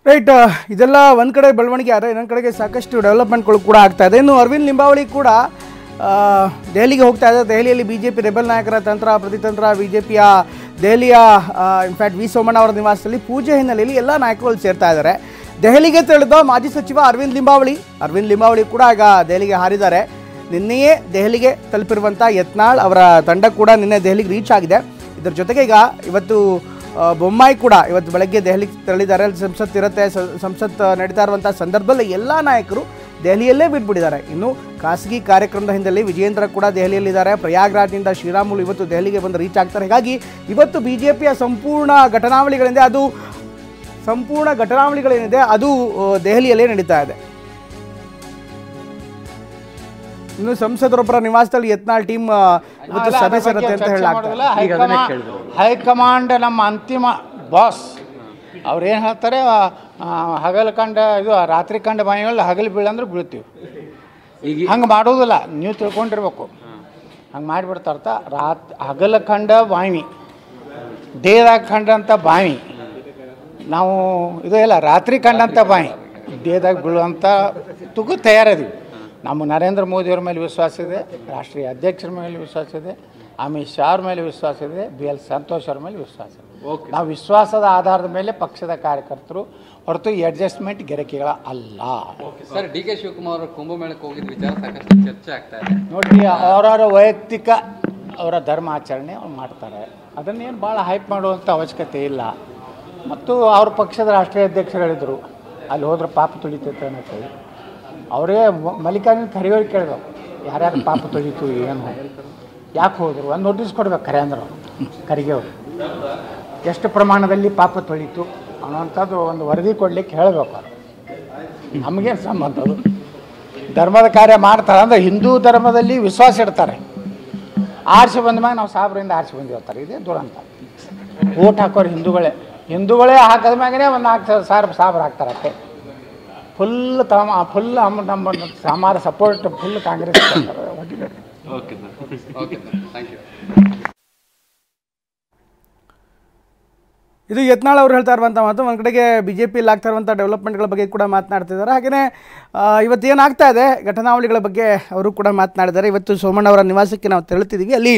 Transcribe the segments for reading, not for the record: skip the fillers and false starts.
Right. ಇದೆಲ್ಲ ಒಂದು ಕಡೆ ಬೆಳವಣಿಗೆ ಆದರೆ ಇನ್ನೊಂದು ಕಡೆಗೆ ಸಾಕಷ್ಟು ಡೆವಲಪ್ಮೆಂಟ್ಗಳು ಕೂಡ ಆಗ್ತಾ ಇದೆ. ಇನ್ನು ಅರವಿಂದ್ ಲಿಂಬಾವಳಿ ಕೂಡ ದೆಹಲಿಗೆ ಹೋಗ್ತಾ ಇದೆ. ದೆಹಲಿಯಲ್ಲಿ ಬಿ ಜೆ ಪಿ ರೆಬೆಲ್ ನಾಯಕರ ತಂತ್ರ ಪ್ರತಿತಂತ್ರ, ಬಿ ಜೆ ಪಿಯ ದೆಹಲಿಯ ಇನ್ಫ್ಯಾಕ್ಟ್ ವಿ ಸೋಮಣ್ಣ ಅವರ ನಿವಾಸದಲ್ಲಿ ಪೂಜೆ ಹಿನ್ನೆಲೆಯಲ್ಲಿ ಎಲ್ಲ ನಾಯಕರುಗಳು ಸೇರ್ತಾ ಇದ್ದಾರೆ. ದೆಹಲಿಗೆ ತೆರಳಿದ ಮಾಜಿ ಸಚಿವ ಅರವಿಂದ್ ಲಿಂಬಾವಳಿ ಕೂಡ ಈಗ ದೆಹಲಿಗೆ ಹಾರಿದ್ದಾರೆ. ನಿನ್ನೆಯೇ ದೆಹಲಿಗೆ ತಲುಪಿರುವಂಥ ಯತ್ನಾಳ್ ಅವರ ತಂಡ ಕೂಡ ನಿನ್ನೆ ದೆಹಲಿಗೆ ರೀಚ್ ಆಗಿದೆ. ಇದರ ಜೊತೆಗೆ ಈಗ ಇವತ್ತು ಬೊಮ್ಮಾಯಿ ಕೂಡ ಇವತ್ತು ಬೆಳಗ್ಗೆ ದೆಹಲಿಗೆ ತೆರಳಿದ್ದಾರೆ. ಸಂಸತ್ ಇರುತ್ತೆ, ಸಂಸತ್ ನಡೀತಾ ಇರುವಂಥ ಸಂದರ್ಭದಲ್ಲಿ ಎಲ್ಲ ನಾಯಕರು ದೆಹಲಿಯಲ್ಲೇ ಬಿಟ್ಬಿಟ್ಟಿದ್ದಾರೆ. ಇನ್ನು ಖಾಸಗಿ ಕಾರ್ಯಕ್ರಮದ ಹಿನ್ನೆಲೆ ವಿಜೇಂದ್ರ ಕೂಡ ದೆಹಲಿಯಲ್ಲಿದ್ದಾರೆ. ಪ್ರಯಾಗ್ರಾಜ್ನಿಂದ ಶ್ರೀರಾಮುಲು ಇವತ್ತು ದೆಹಲಿಗೆ ಬಂದು ರೀಚ್ ಆಗ್ತಾರೆ. ಹೀಗಾಗಿ ಇವತ್ತು ಬಿ ಜೆ ಪಿಯ ಸಂಪೂರ್ಣ ಘಟನಾವಳಿಗಳೇನಿದೆ ಅದು ದೆಹಲಿಯಲ್ಲೇ ನಡೀತಾ ಇದೆ. ಇನ್ನು ಸಂಸದರೊಬ್ಬರ ನಿವಾಸದಲ್ಲಿ ಯತ್ನಾಳ್ ಟೀಮ್ ಇವತ್ತು ಸಭೆ ಸೇರುತ್ತೆ ಅಂತ ಹೇಳಲಾಗ್ತದೆ. ಹೈಕಮಾಂಡ್ ನಮ್ಮ ಅಂತಿಮ ಬಾಸ್ ಅವ್ರೇನು ಹೇಳ್ತಾರೆ, ಹಗಲು ಕಂಡ ಇದು ರಾತ್ರಿ ಕಂಡ ಬಾಯಿಗಳು ಹಗಲು ಬೀಳಂದ್ರೆ ಬೀಳ್ತೀವಿ. ಹಂಗೆ ಮಾಡೋದಿಲ್ಲ, ನೀವು ತಿಳ್ಕೊಂಡಿರ್ಬೇಕು. ಹಂಗೆ ಮಾಡಿಬಿಡ್ತಾರ್ಥ. ಹಗಲು ಕಂಡ ಬಾವಿ, ಡೇದಾಗ ಕಂಡಂಥ ಬಾವಿ, ನಾವು ಇದು ಇಲ್ಲ ರಾತ್ರಿ ಕಂಡಂಥ ಬಾವಿ ಡೇದಾಗ ಬೀಳುವಂಥ ತುಗು ತಯಾರಿದ್ದೀವಿ. ನಮ್ಮ ನರೇಂದ್ರ ಮೋದಿಯವ್ರ ಮೇಲೆ ವಿಶ್ವಾಸ ಇದೆ, ರಾಷ್ಟ್ರೀಯ ಅಧ್ಯಕ್ಷರ ಮೇಲೆ ವಿಶ್ವಾಸ ಇದೆ, ಅಮಿತ್ ಶಾ ಅವ್ರ ಮೇಲೆ ವಿಶ್ವಾಸ ಇದೆ, ಬಿ ಎಲ್ ಸಂತೋಷ್ ಅವ್ರ ಮೇಲೆ ವಿಶ್ವಾಸ ಇದೆ. ನಾವು ವಿಶ್ವಾಸದ ಆಧಾರದ ಮೇಲೆ ಪಕ್ಷದ ಕಾರ್ಯಕರ್ತರು ಹೊರತು ಅಡ್ಜಸ್ಟ್ಮೆಂಟ್ ಗೆರಕಿಗಳ ಅಲ್ಲ. ಸರ್, ಡಿ ಕೆ ಶಿವಕುಮಾರ್ ಅವರು ಕುಂಭಮೇಳಕ್ಕೆ ಹೋಗಿದ್ದ ವಿಚಾರ ಸಾಕಷ್ಟು ಚರ್ಚೆ ಆಗ್ತಾ ಇದೆ. ನೋಡಿರಿ, ಅವರವರ ವೈಯಕ್ತಿಕ ಅವರ ಧರ್ಮಾಚರಣೆ ಅವ್ರು ಮಾಡ್ತಾರೆ. ಅದನ್ನೇನು ಭಾಳ ಹೈಪ್ ಮಾಡುವಂಥ ಅವಶ್ಯಕತೆ ಇಲ್ಲ. ಮತ್ತು ಅವ್ರ ಪಕ್ಷದ ರಾಷ್ಟ್ರೀಯ ಅಧ್ಯಕ್ಷರು ಹೇಳಿದರು ಅಲ್ಲಿ ಹೋದ್ರೆ ಪಾಪ ತುಳಿತೈತೆ ಅಂತೇಳಿ. ಅವರೇ ಮಲ್ಲಿಕಾರ್ಜುನ ಖರ್ಗೆ ಕೇಳಿದ್ರು, ಯಾರ್ಯಾರು ಪಾಪ ತೊಳೀತು ಏನು, ಯಾಕೆ ಹೋದರು, ಒಂದು ನೋಟಿಸ್ ಕೊಡ್ಬೇಕು ಖರೆ ಅಂದ್ರೆ ಖರ್ಗೆ ಅವರು ಎಷ್ಟು ಪ್ರಮಾಣದಲ್ಲಿ ಪಾಪ ತೊಳೀತು ಅನ್ನೋವಂಥದ್ದು ಒಂದು ವರದಿ ಕೊಡಲಿಕ್ಕೆ ಹೇಳಬೇಕು. ಅವರು ನಮಗೇನು ಸಂಬಂಧ? ಅದು ಧರ್ಮದ ಕಾರ್ಯ ಮಾಡ್ತಾರೆ ಅಂದರೆ ಹಿಂದೂ ಧರ್ಮದಲ್ಲಿ ವಿಶ್ವಾಸ ಇಡ್ತಾರೆ. ಆರಿಸಿ ಬಂದ ಮ್ಯಾಗ ನಾವು ಸಾಬ್ರಿಂದ ಆರಿಸಿ ಬಂದಿರ್ತಾರೆ. ಇದೇ ದುರಂತ. ಓಟ್ ಹಾಕೋರು ಹಿಂದೂಗಳೇ ಹಾಕಿದ ಮ್ಯಾಗನೇ ಒಂದು 4,000 ಸಾಬ್ರು ಹಾಕ್ತಾರತ್ತೆ. ಫುಲ್ ನಮ್ಮ ಸಮಾರ ಸಪೋರ್ಟ್ ಫುಲ್ ಕಾಂಗ್ರೆಸ್. ಇದು ಯತ್ನಾಳ್ ಅವರು ಹೇಳ್ತಾ ಇರುವಂಥ ಮಾತು. ಒಂದು ಕಡೆಗೆ ಬಿ ಜೆ ಪಿಯಲ್ಲಿ ಆಗ್ತಾ ಇರುವಂಥ ಡೆವಲಪ್ಮೆಂಟ್ಗಳ ಬಗ್ಗೆ ಕೂಡ ಮಾತನಾಡ್ತಿದ್ದಾರೆ. ಹಾಗೆಯೇ ಇವತ್ತು ಏನಾಗ್ತಾ ಇದೆ ಘಟನಾವಳಿಗಳ ಬಗ್ಗೆ ಅವರು ಕೂಡ ಮಾತನಾಡಿದ್ದಾರೆ. ಇವತ್ತು ಸೋಮಣ್ಣ ಅವರ ನಿವಾಸಕ್ಕೆ ನಾವು ತೆರಳುತ್ತಿದ್ದೀವಿ. ಅಲ್ಲಿ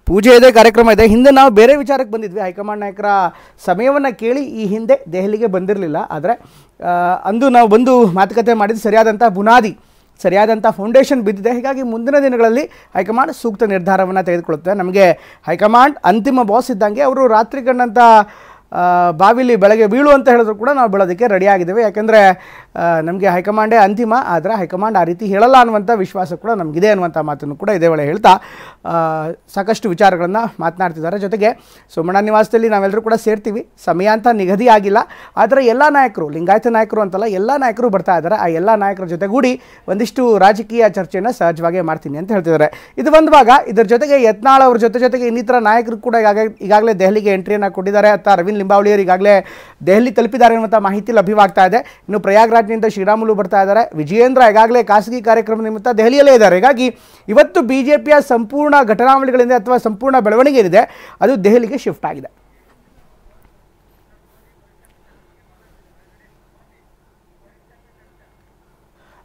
ಪೂಜೆ ಇದೆ, ಕಾರ್ಯಕ್ರಮ ಇದೆ. ಹಿಂದೆ ನಾವು ಬೇರೆ ವಿಚಾರಕ್ಕೆ ಬಂದಿದ್ವಿ. ಹೈಕಮಾಂಡ್ ನಾಯಕರ ಸಮಯವನ್ನು ಕೇಳಿ ಈ ಹಿಂದೆ ದೆಹಲಿಗೆ ಬಂದಿರಲಿಲ್ಲ. ಆದರೆ ಅಂದು ನಾವು ಬಂದು ಮಾತುಕತೆ ಮಾಡಿದ್ದು ಸರಿಯಾದಂಥ ಫೌಂಡೇಶನ್ ಬಿದ್ದಿದೆ. ಹೀಗಾಗಿ ಮುಂದಿನ ದಿನಗಳಲ್ಲಿ ಹೈಕಮಾಂಡ್ ಸೂಕ್ತ ನಿರ್ಧಾರವನ್ನು ತೆಗೆದುಕೊಳ್ಳುತ್ತೆ. ನಮಗೆ ಹೈಕಮಾಂಡ್ ಅಂತಿಮ ಬಾಸ್ ಇದ್ದಂಗೆ ಅವರು ರಾತ್ರಿ ಕಂಡಂಥ ಬಾವಿಲಿ ಬೆಳಗ್ಗೆ ಬೀಳು ಅಂತ ಹೇಳಿದ್ರು ಕೂಡ ನಾವು ಬೀಳೋದಕ್ಕೆ ರೆಡಿಯಾಗಿದ್ದೇವೆ. ಯಾಕೆಂದರೆ ನಮಗೆ ಹೈಕಮಾಂಡೇ ಅಂತಿಮ. ಆದರೆ ಹೈಕಮಾಂಡ್ ಆ ರೀತಿ ಹೇಳಲ್ಲ ಅನ್ನುವಂಥ ವಿಶ್ವಾಸ ಕೂಡ ನಮಗಿದೆ ಅನ್ನುವಂಥ ಮಾತನ್ನು ಕೂಡ ಇದೇ ವೇಳೆ ಹೇಳ್ತಾ ಸಾಕಷ್ಟು ವಿಚಾರಗಳನ್ನು ಮಾತನಾಡ್ತಿದ್ದಾರೆ. ಜೊತೆಗೆ ಸೋಮಣ್ಣ ನಿವಾಸದಲ್ಲಿ ನಾವೆಲ್ಲರೂ ಕೂಡ ಸೇರ್ತೀವಿ. ಸಮಯ ಅಂತ ನಿಗದಿ ಆಗಿಲ್ಲ. ಆದರೆ ಎಲ್ಲ ನಾಯಕರು, ಲಿಂಗಾಯತ ನಾಯಕರು ಅಂತಲ್ಲ, ಎಲ್ಲ ನಾಯಕರು ಬರ್ತಾ ಇದ್ದಾರೆ. ಆ ಎಲ್ಲ ನಾಯಕರ ಜೊತೆಗೂಡಿ ಒಂದಿಷ್ಟು ರಾಜಕೀಯ ಚರ್ಚೆಯನ್ನು ಸಹಜವಾಗಿ ಮಾಡ್ತೀನಿ ಅಂತ ಹೇಳ್ತಿದ್ದಾರೆ. ಇದು ಒಂದು ಭಾಗ. ಇದರ ಜೊತೆಗೆ ಯತ್ನಾಳ್ ಅವ್ರ ಜೊತೆಗೆ ಇನ್ನಿತರ ನಾಯಕರು ಕೂಡ ಈಗಾಗಲೇ ದೆಹಲಿಗೆ ಎಂಟ್ರಿಯನ್ನು ಕೊಟ್ಟಿದ್ದಾರೆ. ಅಂತ ಅರವಿಂದ್ ಲಿಂಬಾವಳಿಯವರು ಈಗಾಗಲೇ ದೆಹಲಿ ತಲುಪಿದ್ದಾರೆ ಅನ್ನುವಂಥ ಮಾಹಿತಿ ಲಭ್ಯವಾಗ್ತಾ ಇದೆ. ಇನ್ನು ಪ್ರಯಾಗ್ರಾಜ್ನಿಂದ ಶ್ರೀರಾಮುಲು ಬರ್ತಾ ಇದ್ದಾರೆ. ವಿಜೇಂದ್ರ ಈಗಾಗಲೇ ಖಾಸಗಿ ಕಾರ್ಯಕ್ರಮ ನಿಮಿತ್ತ ದೆಹಲಿಯಲ್ಲೇ ಇದ್ದಾರೆ. ಹೀಗಾಗಿ ಇವತ್ತು ಬಿ ಜೆ ಪಿಯ ಸಂಪೂರ್ಣ ಘಟನಾವಳಿಗಳಿಂದ ಅಥವಾ ಸಂಪೂರ್ಣ ಬೆಳವಣಿಗೆ ಏನಿದೆ ಅದು ದೆಹಲಿಗೆ ಶಿಫ್ಟ್ ಆಗಿದೆ.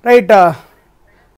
ರೈಟ್.